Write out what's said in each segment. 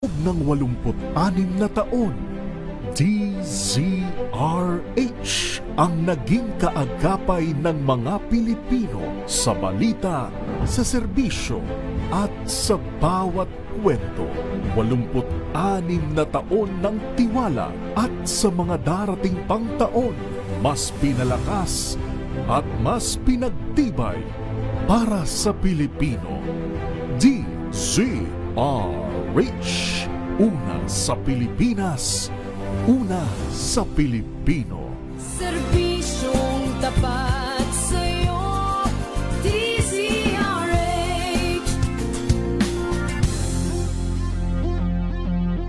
ng 86 na taon, DZRH ang naging kaagapay ng mga Pilipino sa balita, sa serbisyo at sa bawat kwento. 86 na taon ng tiwala at sa mga darating pang taon, mas pinalakas at mas pinagtibay para sa Pilipino. DZRH. Una sa Pilipinas, una sa Pilipino. Serbisyong tapat sa'yo, DZRH.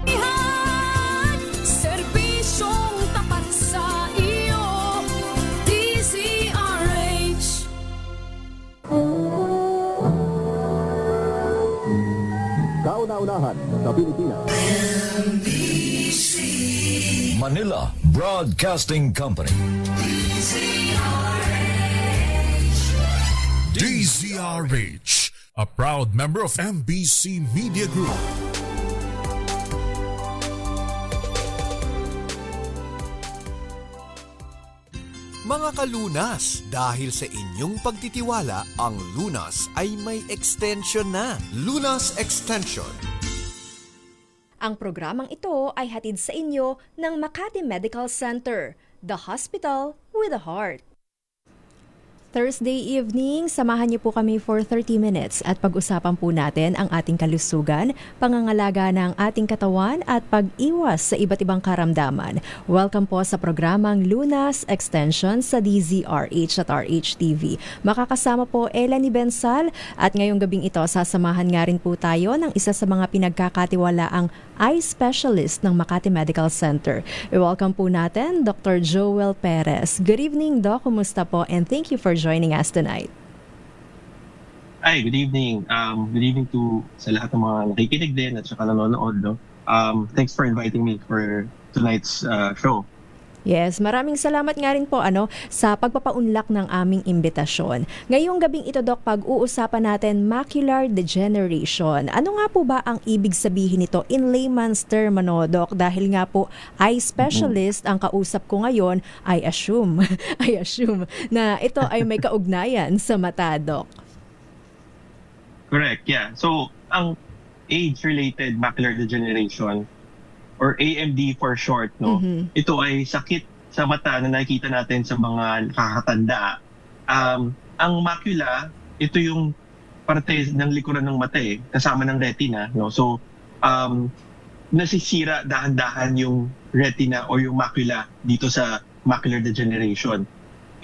Ihan, serbisyong tapat sa iyo, DZRH. Kauna-unahan sa Pilipinas. Manila Broadcasting Company. DZRH, a proud member of MBC Media Group. Mga kalunas, dahil sa inyong pagtitiwala, ang Lunas ay may extension na. Lunas Extension. Ang programang ito ay hatid sa inyo ng Makati Medical Center, the hospital with a heart. Thursday evening, samahan niyo po kami for 30 minutes at pag-usapan po natin ang ating kalusugan, pangangalaga ng ating katawan at pag-iwas sa iba't ibang karamdaman. Welcome po sa programang Lunas Extension sa DZRH at RHTV. Makakasama po Elanie Bensal at ngayong gabing ito sasamahan nga rin po tayo ng isa sa mga pinagkakatiwalaang eye specialist ng Makati Medical Center. I-welcome po natin Dr. Joel Perez. Good evening, Doc. Kumusta po? And thank you for joining us tonight. Hi, good evening. Good evening to sa lahat ng mga nakikinig din at saka nanonood. No? Thanks for inviting me for tonight's show. Yes, maraming salamat nga rin po sa pagpapaunlak ng aming imbitasyon. Ngayong gabing ito, Doc, pag-uusapan natin macular degeneration. Ano nga po ba ang ibig sabihin nito in layman's term, Doc? Dahil nga po eye specialist ang kausap ko ngayon, I assume na ito ay may kaugnayan sa mata, Doc. Correct, yeah. So, ang age-related macular degeneration or AMD for short, no? Ito ay sakit sa mata na nakikita natin sa mga nakakatanda. Ang macula, ito yung parte ng likuran ng mata kasama ng retina, no? So, nasisira dahan-dahan yung retina o yung macula dito sa macular degeneration.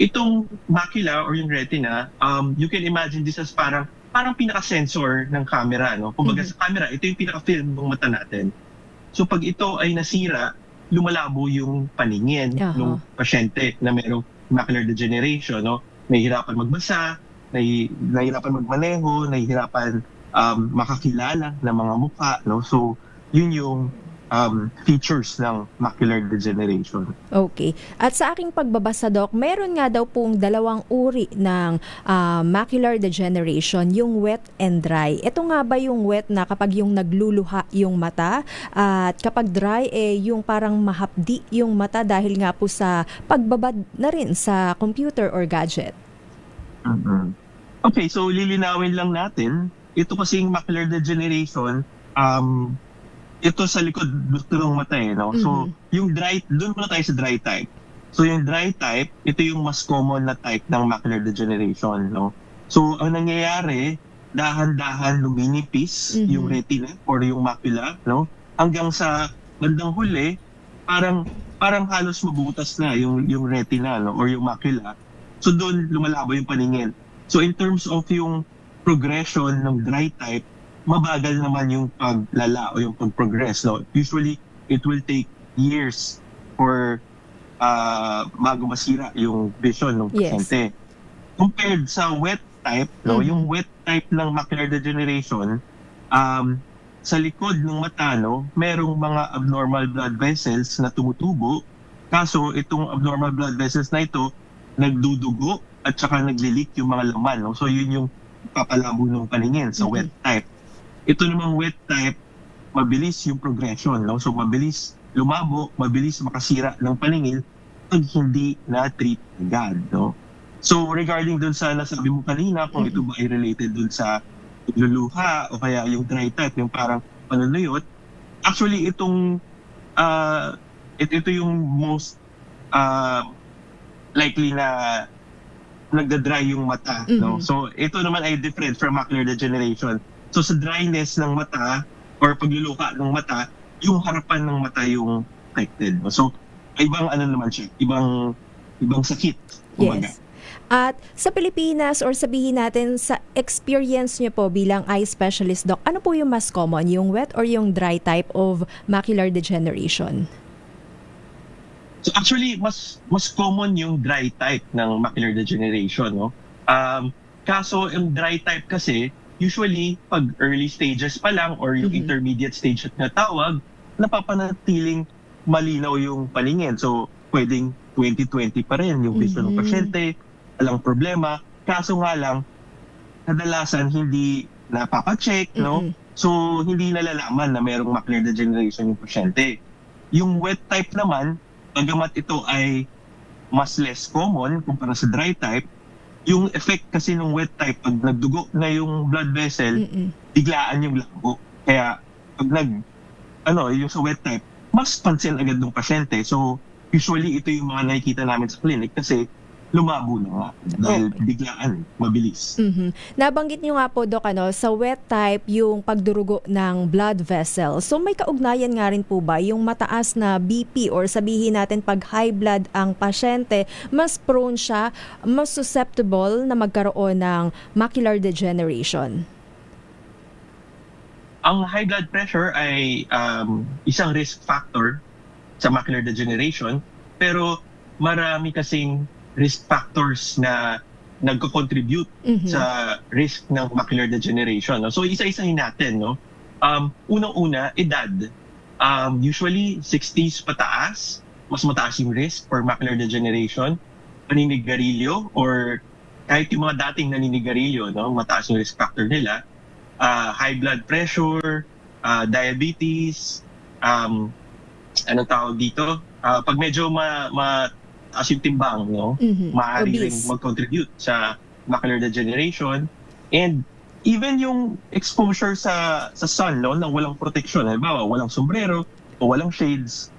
Itong macula or yung retina, you can imagine this as parang pinaka-sensor ng camera, no? Kumbaga sa camera, ito yung pinaka-film ng mata natin. So pag ito ay nasira, lumalabo yung paningin ng pasyente na mayroong macular degeneration, no? Nahihirapan magbasa, nahihirapan magmaneho, nahihirapan makakilala ng mga mukha, no? So yun yung features ng macular degeneration. Okay. At sa aking pagbabasa, Doc, meron nga daw pong dalawang uri ng macular degeneration, yung wet and dry. Ito nga ba yung wet na kapag yung nagluluha yung mata at kapag dry yung parang mahapdi yung mata dahil nga po sa pagbabad na rin sa computer or gadget? Okay, so lilinawin lang natin, ito kasing macular degeneration, ito sa likod ng mata no? So, yung dry, doon muna tayo sa dry type. So, yung dry type, ito yung mas common na type ng macular degeneration, no? So, ang nangyayari, dahan-dahan luminipis yung retina or yung macula, no? Hanggang sa bandang huli, parang halos mabutas na yung retina, no? Or yung macula. So, doon lumalabo yung paningin. So, in terms of yung progression ng dry type, mabagal naman yung paglala o yung pag-progress. No? Usually, it will take years for bago masira yung vision ng pasyente. Compared sa wet type, no, yung wet type ng macular degeneration, sa likod ng mata, no, merong mga abnormal blood vessels na tumutubo. Kaso, itong abnormal blood vessels na ito, nagdudugo at saka naglilik yung mga laman. No? So, yun yung papalabo ng paningin sa wet type. Ito namang wet type, mabilis yung progression, no? So mabilis lumabo, mabilis makasira ng paningin pag hindi na-treat agad, no? So regarding dun sa nasabi mo kanina, kung ito ba ay related dun sa luluha o kaya yung dry type, yung parang panunuyot, actually itong ito yung most likely na nagda-dry yung mata, no? So ito naman ay different from macular degeneration. So sa dryness ng mata or pagluluha ng mata, yung harapan ng mata yung affected. No? So ibang ano naman siya, ibang sakit. Kumbaga. Yes. At sa Pilipinas or sabihin natin sa experience niyo po bilang eye specialist, Doc, ano po yung mas common, yung wet or yung dry type of macular degeneration? So actually, mas common yung dry type ng macular degeneration, no? Kaso yung dry type kasi, usually, pag early stages pa lang or yung intermediate stage na tawag, napapanatiling malinaw yung paningin. So, pwedeng 20/20 pa rin yung vision ng pasyente, walang problema. Kaso nga lang, kadalasan hindi napapacheck, no? So, hindi nalalaman na mayroong macular degeneration yung pasyente. Yung wet type naman, bagamat ito ay mas less common kumpara sa dry type, yung effect kasi ng wet type, pag nagdugo na yung blood vessel, biglaan yung labo. Kaya, pag yung sa wet type, mas pansin agad ng pasyente. So, usually ito yung mga nakikita namin sa clinic kasi lumabo na nga dahil biglaan, mabilis. Nabanggit niyo nga po, Doc, sa wet type yung pagdurugo ng blood vessel. So may kaugnayan nga rin po ba yung mataas na BP or sabihin natin pag high blood ang pasyente, mas prone siya, mas susceptible na magkaroon ng macular degeneration? Ang high blood pressure ay isang risk factor sa macular degeneration, pero marami kasing risk factors na nagko-contribute sa risk ng macular degeneration. No? So isa-isahin natin, no? Unang-una, edad. Usually 60s pataas, mas mataas yung risk for macular degeneration. Naninigarilyo or kahit yung mga dating naninigarilyo, no? Mataas yung risk factor nila. High blood pressure, diabetes, anong tawag dito? Pag medyo as yung timbang, no? Maaari rin mag-contribute sa macular degeneration. And even yung exposure sa sun, no? Nang walang protection, halimbawa, walang sombrero o walang shades,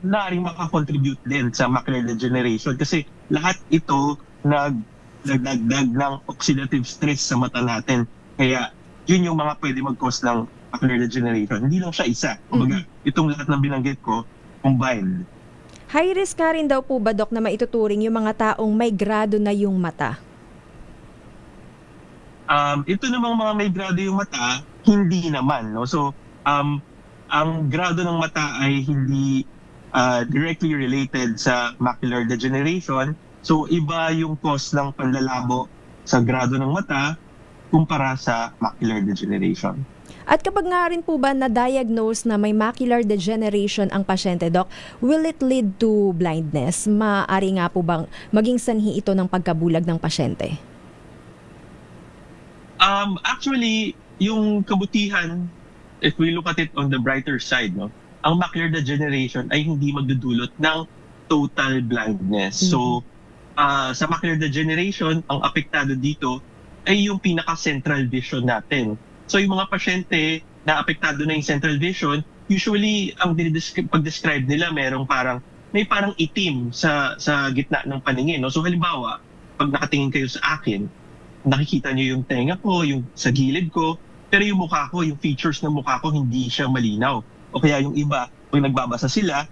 naaring makakontribute din sa macular degeneration kasi lahat ito nagdagdag ng oxidative stress sa mata natin. Kaya yun yung mga pwede mag-cause ng macular degeneration. Hindi lang siya isa. Kumbaga, itong lahat ng binanggit ko, combined. High risk ka rin daw po ba, Doc, na maituturing yung mga taong may grado na yung mata? Ito namang mga may grado yung mata, hindi naman, no? So, ang grado ng mata ay hindi directly related sa macular degeneration. So, iba yung cause ng panlalabo sa grado ng mata kumpara sa macular degeneration. At kapag nga rin po ba na-diagnose na may macular degeneration ang pasyente, Doc, will it lead to blindness? Maaari nga po bang maging sanhi ito ng pagkabulag ng pasyente? Actually, yung kabutihan, if we look at it on the brighter side, no, ang macular degeneration ay hindi magdudulot ng total blindness. So, sa macular degeneration, ang apektado dito ay yung pinaka-central vision natin. So yung mga pasyente na apektado na yung central vision, usually ang pag-describe nila may parang itim sa gitna ng paningin. No? So halimbawa, pag nakatingin kayo sa akin, nakikita niyo yung tenga ko, yung sa gilid ko, pero yung mukha ko, yung features ng mukha ko, hindi siya malinaw. O kaya yung iba, pag nagbabasa sila,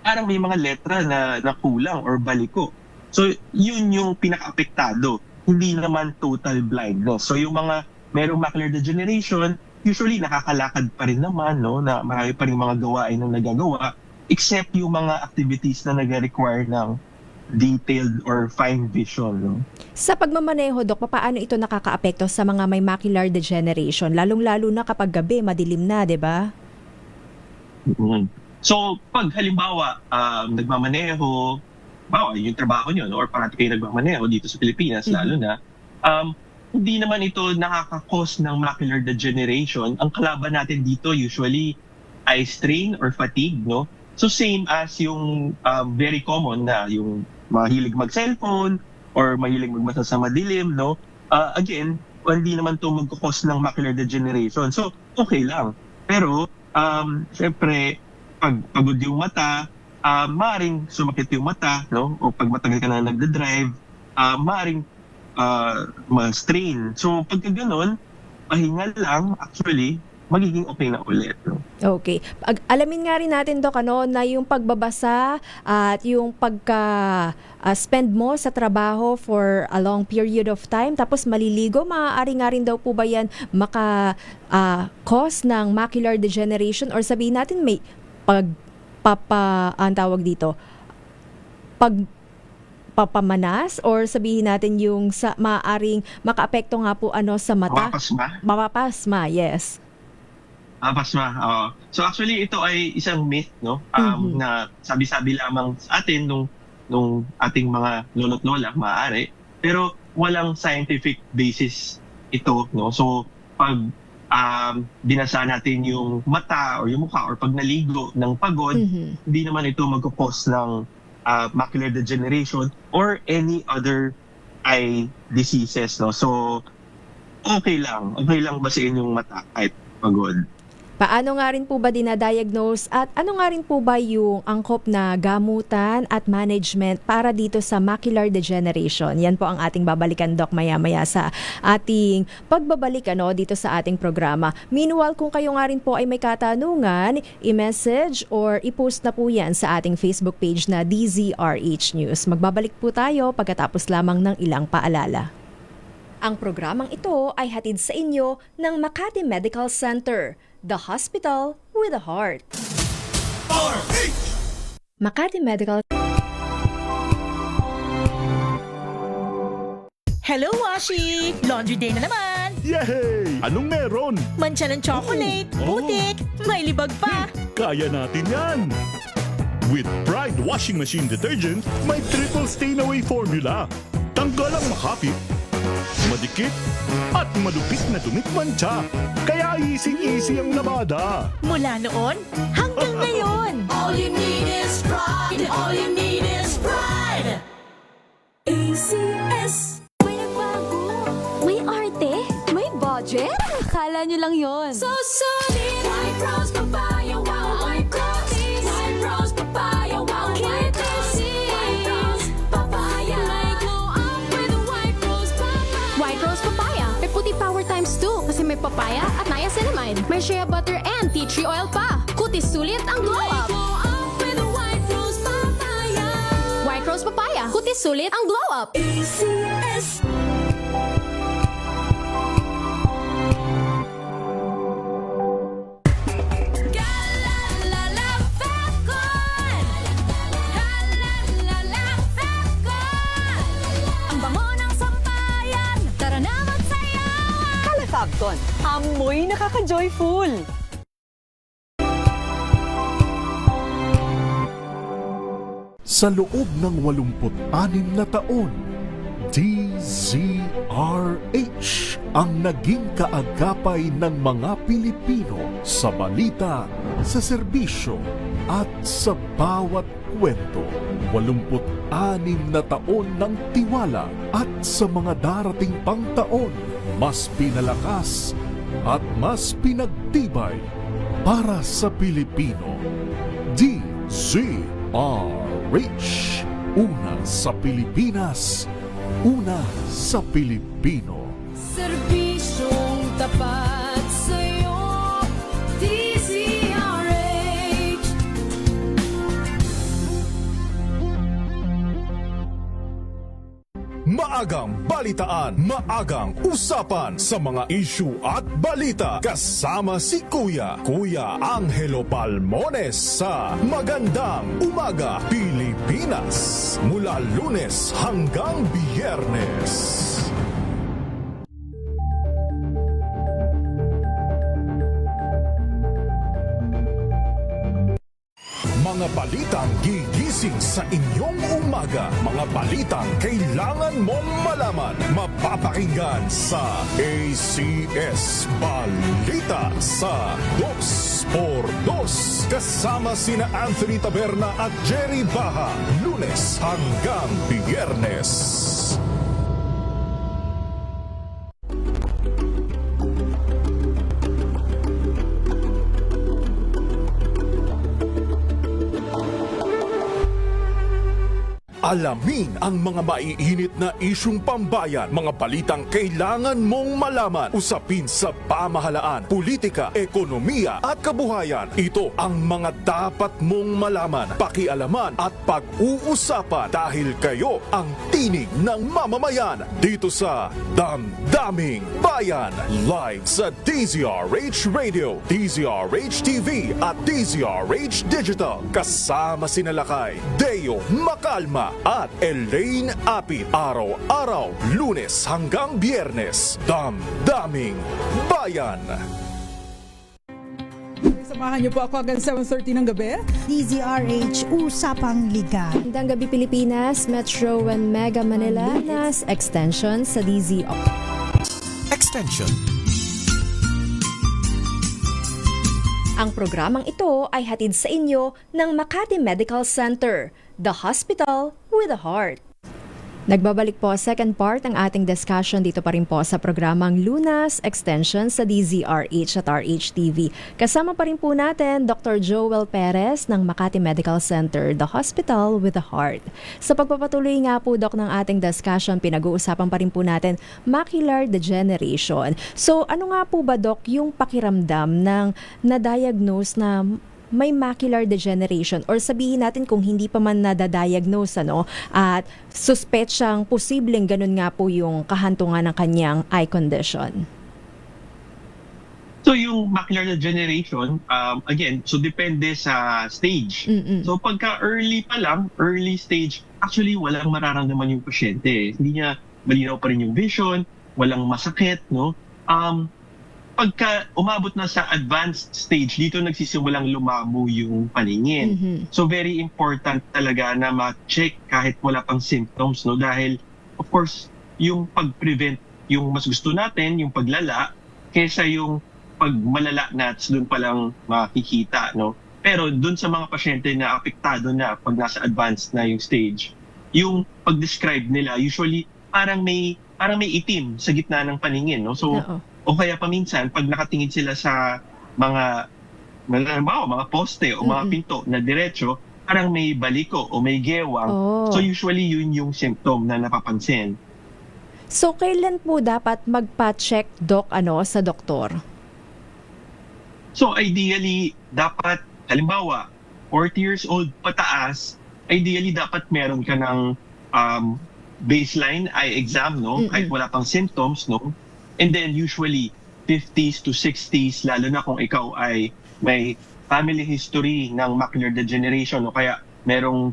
parang may mga letra na kulang or baliko. So yun yung pinaka-apektado. Hindi naman total blindness. So yung mga merong macular degeneration, usually nakakalakad pa rin naman, no, na marami pa rin mga gawain na nagagawa, except yung mga activities na nag-require ng detailed or fine vision. No? Sa pagmamaneho, Dok, paano ito nakakaapekto sa mga may macular degeneration? Lalong-lalo na kapag gabi, madilim na, di ba? So pag halimbawa, nagmamaneho, yung trabaho nyo, no, or parati kayo nagmamaneho dito sa Pilipinas, lalo na, hindi naman ito nakaka-cause ng macular degeneration. Ang kalaban natin dito usually eye strain or fatigue, no? So same as yung very common na yung mahilig mag-cellphone or mahilig magbasa sa madilim, no? Again, hindi naman ito magkakos ng macular degeneration. So, okay lang. Pero, syempre, pag pagod yung mata, maaaring sumakit yung mata, no? O pag matagal ka na nagda-drive, maaaring ma-strain. So, pagka ganun, pahinga lang, actually, magiging okay na ulit, no? Okay. Alamin nga rin natin, Doc, na yung pagbabasa at yung spend mo sa trabaho for a long period of time, tapos maliligo, maaari nga rin daw po ba yan cause ng macular degeneration, or sabihin natin may ang tawag dito, papamanas, or sabihin natin yung maaaring makaapekto nga po sa mata? Mapapasma? Mapapasma, yes. Pasma, oo. So actually ito ay isang myth, no? Na sabi-sabi lamang sa atin nung ating mga lolo't lola, maaari. Pero walang scientific basis ito, no? So pag binasa natin yung mata or yung mukha or pag naligo ng pagod, hindi naman ito magkakos ng macular degeneration or any other eye diseases, no? So okay lang basahin yung mata kahit pagod. Paano nga rin po ba dinadiagnose at ano nga rin po ba yung angkop na gamutan at management para dito sa macular degeneration? Yan po ang ating babalikan, Doc, maya-maya sa ating pagbabalik dito sa ating programa. Meanwhile, kung kayo nga rin po ay may katanungan, i-message or i-post na po yan sa ating Facebook page na DZRH News. Magbabalik po tayo pagkatapos lamang ng ilang paalala. Ang programang ito ay hatid sa inyo ng Makati Medical Center, the hospital with a heart. Makati Medical. Hello, Washi! Laundry day na naman! Yay! Anong meron? Mancha ng chocolate, putik, may libag pa! Kaya natin yan! With Pride Washing Machine Detergent, may triple stain-away formula. Tanggal ang makapit, madikit, at malupit na dumit-mancha. Kaya easy-easy ang labada. Mula noon hanggang ngayon! All you need is pride. All you need is pride. ACS. May nagbago. May arte. May budget. Akala nyo lang yon. So solid. White Rose Papaya. Wow. White Rose. White Rose Papaya. Wow. White Rose. White Rose Papaya. May glow up with White Rose Papaya. White Rose Papaya. May puti power times 2 kasi may papaya at niacinamide. May shea butter and tea tree oil pa. Kutis sulit ang glow up. With White Rose Papaya. White Rose Papaya. Kutis sulit ang glow up. ACS. Ang bango ng sampayan. Tara na magsayaw. Kalafabton, amoy nakaka-joyful. Sa loob ng 86 na taon, DZRH ang naging kaagapay ng mga Pilipino sa balita, sa serbisyo at sa bawat kwento. 86 na taon ng tiwala at sa mga darating pang taon, mas pinalakas at mas pinagtibay para sa Pilipino. DZRH. Una sa Pilipinas, una sa Pilipino. Serbisyong tapat sa'yo, DZRH. Maagang balitaan, maagang usapan sa mga issue at balita. Kasama si Kuya Angelo Palmones sa Magandang Umaga Pilipinas. Mula Lunes hanggang Biyernes. Mga balitang gigising sa inyong umaga. Mga balitang kailangan mong malaman. Mapapakinggan sa ACS Balita sa 2x2. Kasama sina Anthony Taberna at Jerry Baha. Lunes hanggang Biyernes. Alamin ang mga maiinit na isyung pambayan, mga balitang kailangan mong malaman, usapin sa pamahalaan, politika, ekonomiya at kabuhayan. Ito ang mga dapat mong malaman, pakialaman at pag-uusapan dahil kayo ang tinig ng mamamayan dito sa Damdaming Bayan. Live sa DZRH Radio, DZRH TV at DZRH Digital. Kasama sina Lakay, Deo Macalma at Elaine Apit. Araw-araw, Lunes hanggang Biyernes. Damdaming Bayan. Samahan niyo po ako hanggang 7:30 ng gabi. DZRH Usapang Liga. Magandang gabi Pilipinas, Metro and Mega Manila, nas extension sa DZRH. Extension. Ang programang ito ay hatid sa inyo ng Makati Medical Center, the hospital with a heart. Nagbabalik po second part ng ating discussion dito pa rin po sa programang Lunas Extension sa DZRH at RHTV. Kasama pa rin po natin Dr. Joel Perez ng Makati Medical Center, the hospital with a heart. Sa pagpapatuloy nga po, Doc, ng ating discussion, pinag-uusapan pa rin po natin macular degeneration. So ano nga po ba, Doc, yung pakiramdam ng na-diagnose na may macular degeneration, or sabihin natin kung hindi pa man nadadiagnose at suspetsang posibleng ganun nga po yung kahantungan ng kanyang eye condition? So yung macular degeneration, again, so depende sa stage. So pagka early pa lang, early stage, actually walang mararamdaman yung pasyente. Hindi niya malinaw pa rin yung vision, walang masakit, no? Pagka umabot na sa advanced stage, dito nagsisimulang lumabo yung paningin. So very important talaga na ma-check kahit wala pang symptoms, no? Dahil of course, yung pag-prevent yung mas gusto natin, yung paglala, kaysa yung pagmalala na doon pa lang makikita, no? Pero doon sa mga pasyente na apektado na pag nasa advanced na yung stage, yung pag-describe nila usually parang may itim sa gitna ng paningin, no? So o kaya paminsan, pag nakatingin sila sa mga poste o mga pinto na diretso, parang may baliko o may gewang. So usually yun yung symptom na napapansin. So kailan po dapat magpa-check, Doc, sa doktor? So ideally, dapat, halimbawa, 40 years old pataas, ideally dapat meron ka ng baseline eye exam, no? Kahit wala pang symptoms, no? And then usually 50s to 60s, lalo na kung ikaw ay may family history ng macular degeneration o kaya merong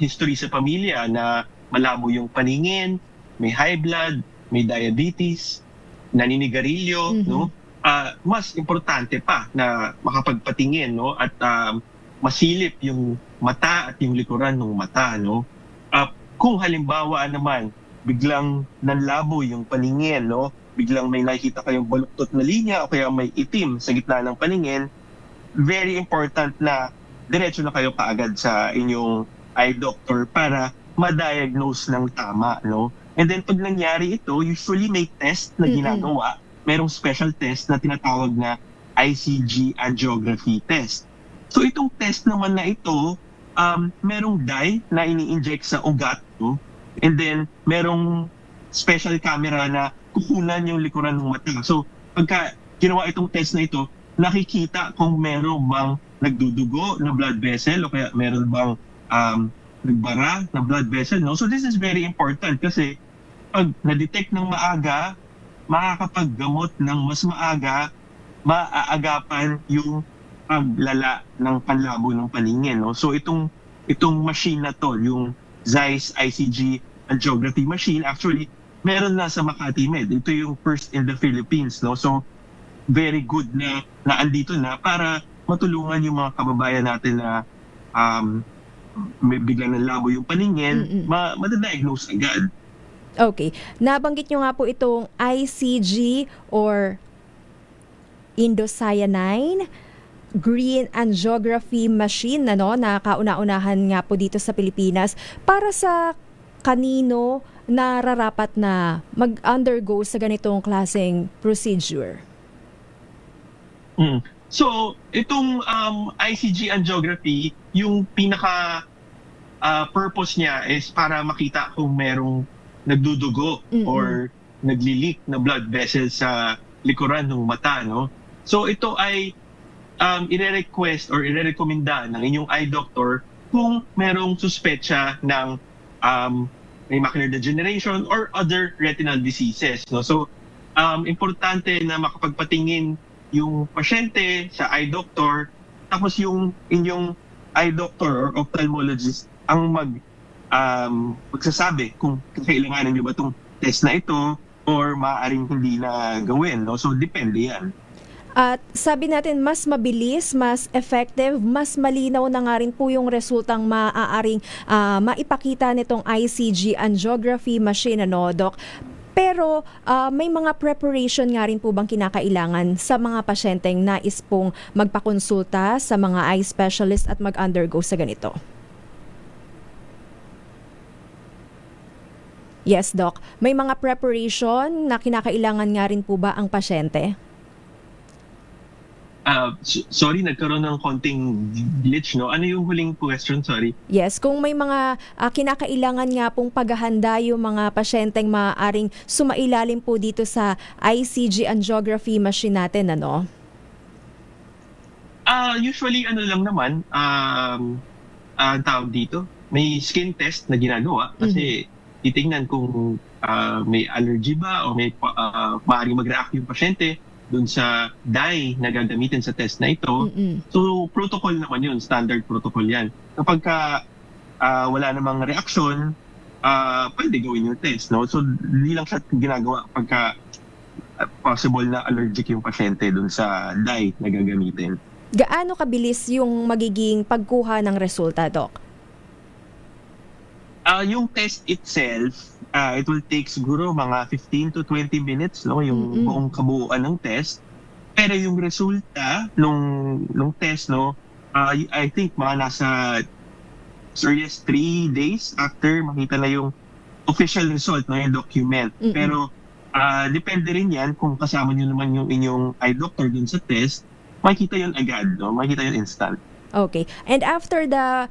history sa pamilya na malabo yung paningin, may high blood, may diabetes, naninigarilyo, no? Mas importante pa na makapagpatingin, no? At masilip yung mata at yung likuran ng mata, no? Kung halimbawa naman biglang nanlabo yung paningin, no? Biglang may nakikita kayong baluktot na linya o kaya may itim sa gitna ng paningin, very important na diretso na kayo kaagad sa inyong eye doctor para ma-diagnose ng tama, no? And then pag nangyari ito, usually may test na ginagawa. Merong special test na tinatawag na ICG angiography test. So itong test naman na ito, merong dye na ini-inject sa ugat, no? And then merong special camera na kukunan yung likuran ng mata. So pagka ginawa itong test na ito, nakikita kung meron bang nagdudugo na blood vessel o kaya meron bang nagbara na blood vessel, no? So this is very important kasi pag na-detect ng maaga, makakapaggamot ng mas maaga, maaagapan yung paglala ng panlabo ng paningin, no? So itong machine na to, yung Zeiss ICG angiography machine, actually meron na sa Makati Med. Ito yung first in the Philippines, no? So very good na andito na para matulungan yung mga kababayan natin na may biglang nalabo yung paningin, madadiagnose agad. Okay. Nabanggit nyo nga po itong ICG or indocyanine green angiography machine na kauna-unahan nga po dito sa Pilipinas. Para sa kanino nararapat na mag-undergo sa ganitong klaseng procedure? So, itong ICG angiography, yung pinaka purpose niya is para makita kung merong nagdudugo or nagli-leak na blood vessels sa likuran ng mata, no? So, ito ay ire-request or ire-recommenda ng inyong eye doctor kung merong suspetsya ng may macular degeneration or other retinal diseases, no? So, importante na makapagpatingin yung pasyente sa eye doctor, tapos yung inyong eye doctor or ophthalmologist ang magsasabi kung kailanganin nyo ba itong test na ito or maaaring hindi na gawin, no? So, depende yan. At sabi natin, mas mabilis, mas effective, mas malinaw na nga rin po yung resultang maaaring maipakita nitong ICG angiography machine, Doc? Pero may mga preparation nga rin po bang kinakailangan sa mga pasyenteng nais pong magpakonsulta sa mga eye specialist at mag-undergo sa ganito? Yes, Doc. May mga preparation na kinakailangan nga rin po ba ang pasyente? Sorry, nagkaroon ng konting glitch, no? Ano yung huling question? Sorry. Yes, kung may mga kinakailangan nga pong paghahanda yung mga pasyenteng maaaring sumailalim po dito sa ICG angiography machine natin, Usually, lang naman, tawag dito, may skin test na ginagawa kasi titingnan kung may allergy ba o may maaaring mag-react yung pasyente dun sa dye na gagamitin sa test na ito. So, protocol naman yun. Standard protocol yan. Kapag wala namang reaction, pwede gawin yung test, no? So, hindi lang siya ginagawa pagka possible na allergic yung pasyente dun sa dye na gagamitin. Gaano kabilis yung magiging pagkuha ng resulta, Doc? Yung test itself, it will take siguro mga 15 to 20 minutes, no, yung buong kabuuan ng test. Pero yung resulta nung test, no, I think mga nasa 3 days after makita na yung official result, no, yung document. Pero depende rin yan kung kasama nyo naman yung inyong eye doctor dun sa test, makikita yun agad, no, makikita yun instant. Okay. And after the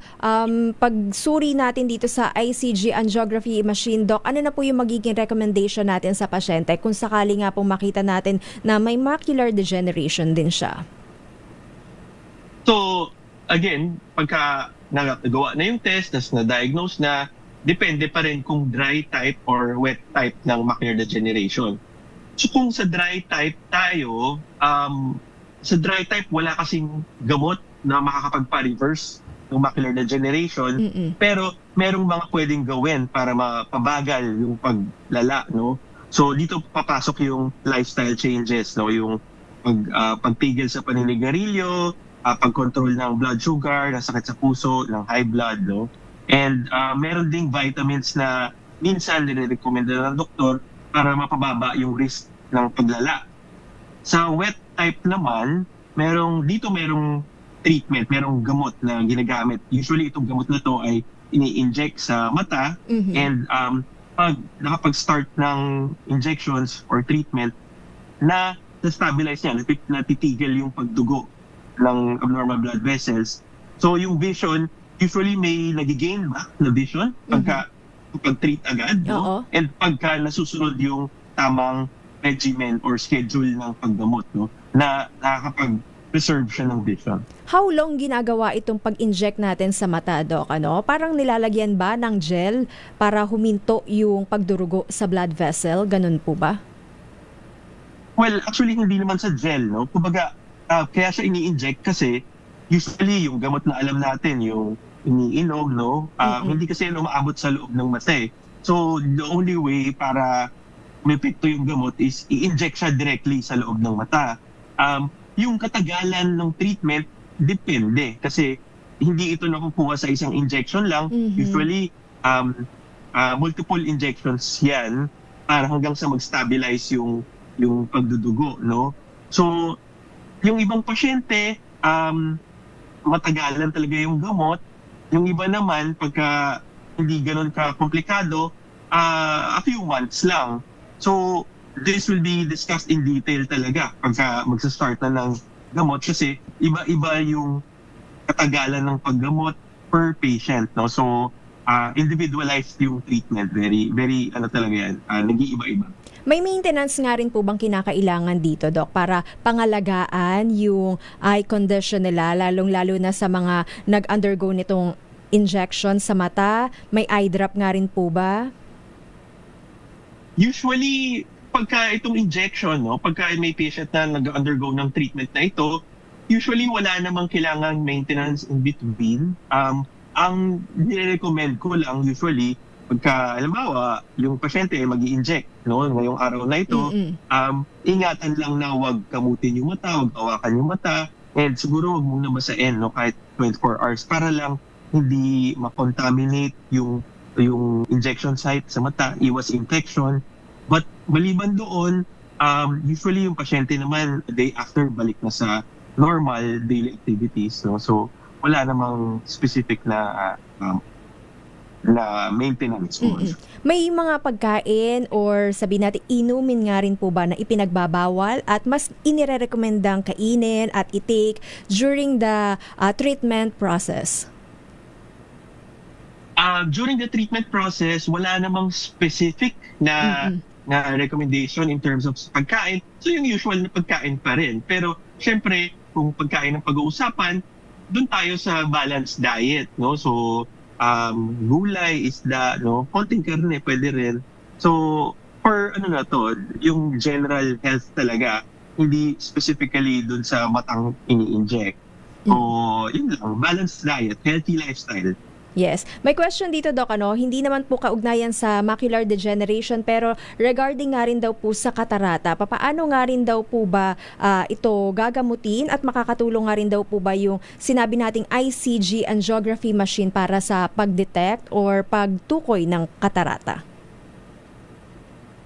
pagsuri natin dito sa ICG angiography machine, Doc, ano na po yung magiging recommendation natin sa pasyente kung sakali nga pong makita natin na may macular degeneration din siya? So, again, pagka nagawa na yung test, na-diagnose na, depende pa rin kung dry type or wet type ng macular degeneration. So, kung sa dry type tayo, sa dry type wala kasing gamot na makakapagpa-reverse ng macular degeneration, pero merong mga pwedeng gawin para mapabagal yung paglala, no? So dito papasok yung lifestyle changes, no? Yung pagpigil sa paninigarilyo, pag-control ng blood sugar, ng sakit sa puso, ng high blood, no? And meron ding vitamins na minsan nire-recommenda ng doktor para mapababa yung risk ng paglala. Sa wet type naman, merong treatment, merong gamot na ginagamit. Usually itong gamot na to ay ini-inject sa mata and pag nakapag-start ng injections or treatment na stabilize niya, natitigil yung pagdugo ng abnormal blood vessels. So yung vision, usually may nag-gain back na vision pag-treat agad, no? And pagka nasusunod yung tamang regimen or schedule ng paggamot, no, na nakakapag-preserve siya ng vision. How long ginagawa itong pag-inject natin sa mata, Doc? Parang nilalagyan ba ng gel para huminto yung pagdurugo sa blood vessel? Ganun po ba? Well, actually, hindi naman sa gel, no? Kumbaga, kaya siya ini-inject kasi usually yung gamot na alam natin, yung iniinom, no? Hindi kasi umaabot sa loob ng mata eh. So, the only way para may epekto yung gamot is i-inject siya directly sa loob ng mata. Yung katagalan ng treatment, depende. Kasi hindi ito nakukuha sa isang injection lang. Usually, multiple injections yan para hanggang sa mag-stabilize yung pagdudugo, no? So, yung ibang pasyente, matagalan talaga yung gamot. Yung iba naman, pagka hindi ganun ka-komplikado, a few months lang. So, this will be discussed in detail talaga pagka magsa-start na ng gamot kasi iba-iba yung katagalan ng paggamot per patient, no? So, individualized yung treatment. Very, very, talaga yan, nag-iiba-iba. May maintenance nga rin po bang kinakailangan dito, Doc, para pangalagaan yung eye condition nila, lalong-lalo na sa mga nag-undergo nitong injection sa mata? May eye drop nga rin po ba? Usually, pagka itong injection, no, pagka may patient na nag-undergo ng treatment na ito, usually wala namang kailangan maintenance in between. Ang nire-recommend ko lang usually, pagka, halimbawa, yung pasyente mag-i-inject, no, ngayong araw na ito, ingatan lang na huwag kamutin yung mata, huwag hawakan yung mata, and siguro huwag muna basain, no, kahit 24 hours para lang hindi makontaminate yung injection site sa mata, iwas infection. But maliban doon, usually yung pasyente naman, a day after, balik na sa normal daily activities, no, so wala namang specific na maintenance mo. May mga pagkain or sabihin natin inumin nga rin po ba na ipinagbabawal at mas inirerekomendang kainin at i-take during the treatment process? During the treatment process, wala namang specific na recommendation in terms of pagkain. So yung usual na pagkain pa rin. Pero syempre, kung pagkain ng pag-uusapan, doon tayo sa balanced diet, no? So gulay, isda, no? Konting karne, pwede rin. So, for yung general health talaga, hindi specifically dun sa matang ini-inject. So, yun lang, balanced diet, healthy lifestyle. Yes. May question dito, Doc, hindi naman po kaugnayan sa macular degeneration pero regarding nga rin daw po sa katarata, papaano nga rin daw po ba ito gagamutin at makakatulong nga rin daw po ba yung sinabi nating ICG angiography machine para sa pag-detect or pagtukoy ng katarata?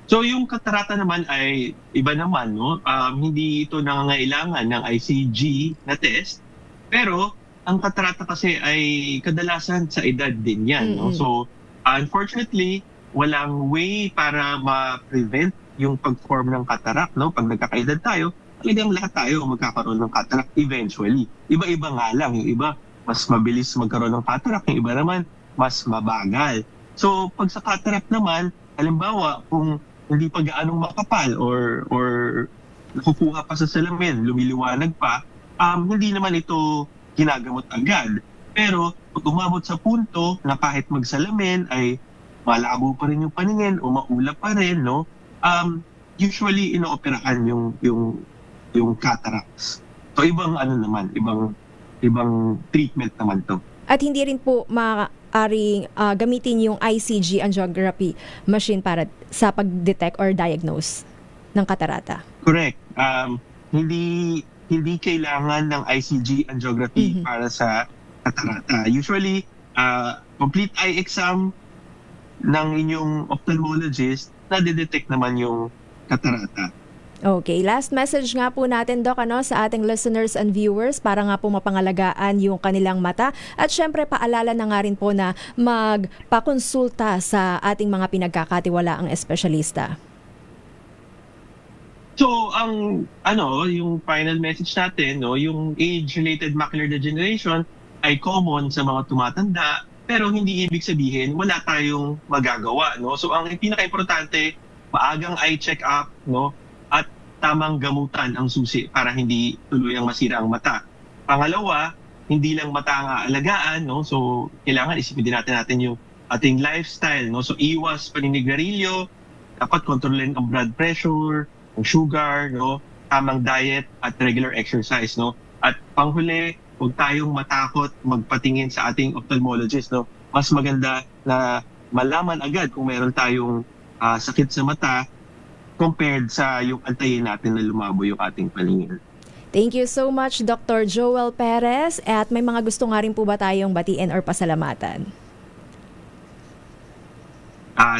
So yung katarata naman ay iba naman, no? Hindi ito nangangailangan ng ICG na test, pero ang katarata kasi ay kadalasan sa edad din yan, no? So unfortunately, walang way para ma-prevent yung pag-form ng cataract, no? Pag nagkakaedad tayo, talagang lahat tayo magkakaroon ng cataract eventually. Iba-iba nga lang, yung iba mas mabilis magkaroon ng cataract, yung iba naman mas mabagal. So pag sa cataract naman, halimbawa kung hindi pa gaanong makapal or nakukuha pa sa salamin, lumiliwanag pa, hindi naman ito ginagamot agad. Pero pag umabot sa punto na kahit magsalamin ay malabo pa rin yung paningin o maulap pa rin, no? Usually inooperahan yung cataracts. So ibang ibang treatment naman to. At hindi rin po maaaring gamitin yung ICG angiography machine para sa pag-detect or diagnose ng katarata. Correct. Hindi kailangan ng ICG angiography para sa katarata. Usually, complete eye exam ng inyong ophthalmologist na detect naman yung katarata. Okay, last message nga po natin, Doc, sa ating listeners and viewers para nga po mapangalagaan yung kanilang mata at syempre paalala na nga rin po na magpakonsulta sa ating mga pinagkakatiwalaang espesyalista. So, yung final message natin, no, yung age-related macular degeneration ay common sa mga tumatanda, pero hindi ibig sabihin wala tayong magagawa, no? So, ang pinaka-importante, maagang eye check-up, no, at tamang gamutan ang susi para hindi tuluyang masira ang mata. Pangalawa, hindi lang mata ang aalagaan, no? So, kailangan isipin din natin yung ating lifestyle, no? So, iwas paninigarilyo, dapat kontrolin ang blood pressure, ang sugar, no, tamang diet at regular exercise, no. At panghuli, huwag tayong matakot magpatingin sa ating ophthalmologist, no. Mas maganda na malaman agad kung meron tayong sakit sa mata compared sa yung antayin natin na lumabo yung ating paningin. Thank you so much, Dr. Joel Perez. At may mga gusto nga rin po ba tayong batiin or pasalamatan?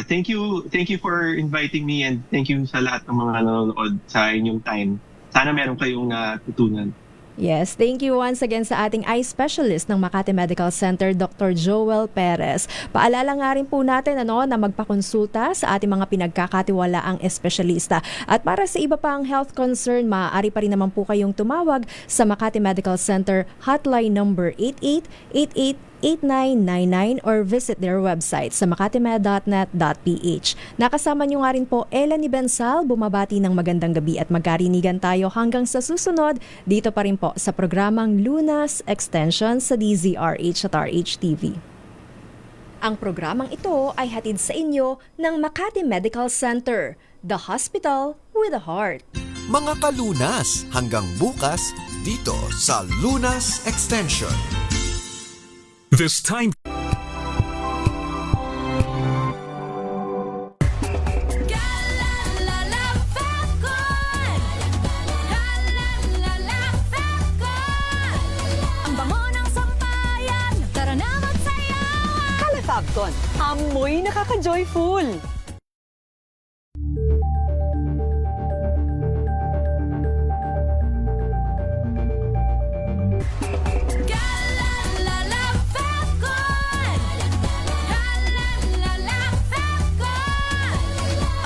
Thank you for inviting me, and thank you sa lahat ng mga nanonood sa inyong time. Sana meron kayong natutunan. Yes, thank you once again sa ating eye specialist ng Makati Medical Center, Dr. Joel Perez. Paalala nga rin po natin na magpakonsulta sa ating mga pinagkakatiwalaang espesyalista. At para sa iba pang health concern, maaari pa rin naman po kayong tumawag sa Makati Medical Center hotline number 8888-8999 or visit their website sa makatimed.net.ph. Nakasama nyo nga rin po Ella Nibensal, bumabati ng magandang gabi at magkarinigan tayo hanggang sa susunod dito pa rin po sa programang Lunas Extension sa DZRH at RHTV. Ang programang ito ay hatid sa inyo ng Makati Medical Center, the hospital with a heart. Mga kalunas, hanggang bukas dito sa Lunas Extension. This time Ang bango ng sampayan, tara na magsayawan. Calefabcon, amoy nakaka-joyful.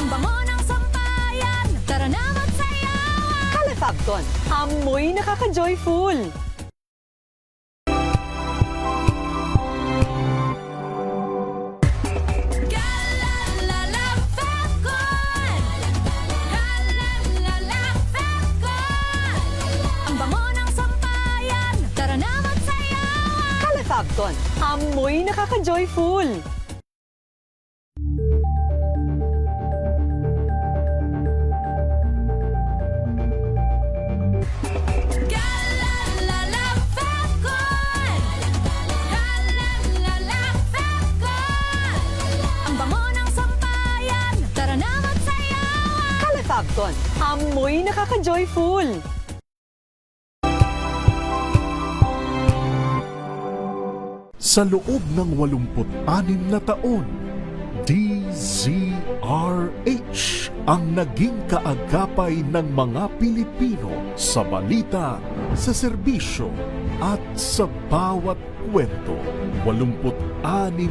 Ang bango ng sampayan, tara na magsayawan. Calefabcon, amoy nakaka-joyful. Ang bango ng sampayan, tara na magsayawan. Calefabcon, amoy nakaka-joyful. Ang bango ng sampayan, tara na magsayawan. Calefabcon, amoy nakaka-joyful. sa loob ng 86 na taon, DZRH ang naging kaagapay ng mga Pilipino sa balita, sa serbisyo at sa bawat kwento. 86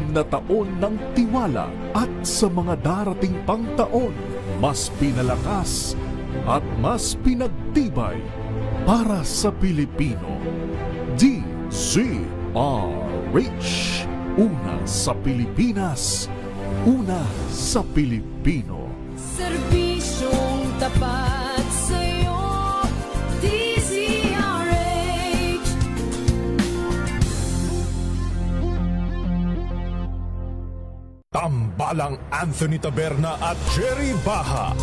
na taon ng tiwala at sa mga darating pang taon, mas pinalakas at mas pinagtibay para sa Pilipino. DZRH, una sa Pilipinas, una sa Pilipino. Serbisyong tapat sa'yo, DZRH. Tambalang Anthony Taberna at Jerry Baha